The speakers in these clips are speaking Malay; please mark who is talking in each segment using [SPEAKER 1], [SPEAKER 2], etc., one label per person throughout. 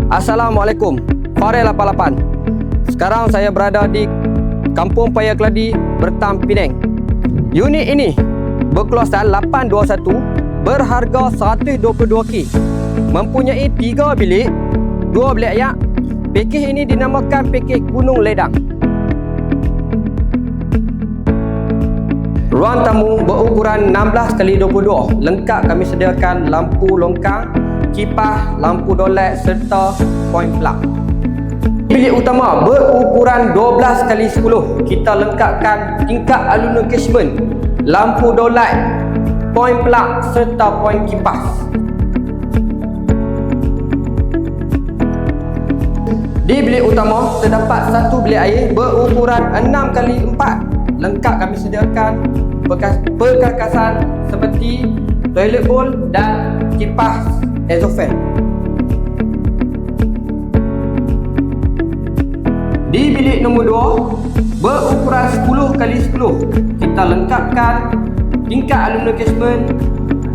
[SPEAKER 1] Assalamualaikum, Farel 88. Sekarang saya berada di Kampung Paya Keladi, Bertam, Penang. Unit ini berkeluasan 821, berharga 122K. Mempunyai 3 bilik, 2 bilik ayak. Pakej ini dinamakan pakej Gunung Ledang. Ruang tamu berukuran 16x22. Lengkap kami sediakan lampu longkang, kipas, lampu dolek serta poin plug. Bilik utama berukuran 12x10. Kita lengkapkan tingkap aluminium casement, lampu dolek, poin plug serta poin kipas. Di bilik utama terdapat satu bilik air berukuran 6x4. Lengkap kami sediakan perkakasan seperti toilet bowl dan kipas exhaust fan. Di bilik nombor 2 berukuran 10x10, kita lengkapkan tingkap aluminium casement,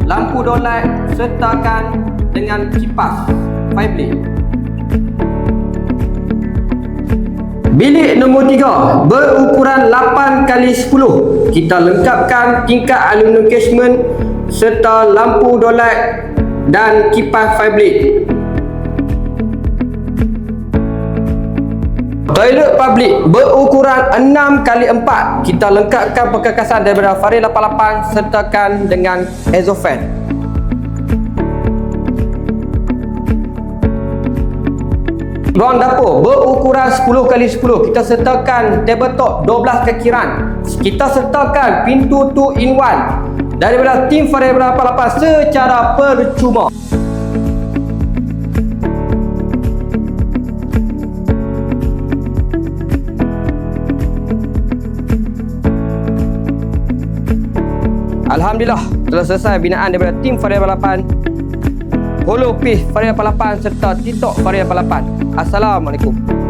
[SPEAKER 1] lampu dolek sertakan dengan kipas 5 blade. Bilik nombor 3 berukuran 8x10, kita lengkapkan tingkap aluminium casement serta lampu dolek dan kipas 5 blade. Toilet public berukuran 6x4, kita lengkapkan perkakasan daripada Farel 88 sertakan dengan exhaust fan. Ruang dapur berukuran 10x10, kita sertakan tabletop 12 kakiran. Kita sertakan pintu 2-in-1 daripada tim Farel 88 secara percuma. Alhamdulillah, telah selesai binaan daripada tim Farel 88. Follow page Farel 88 serta TikTok Farel 88. Assalamualaikum.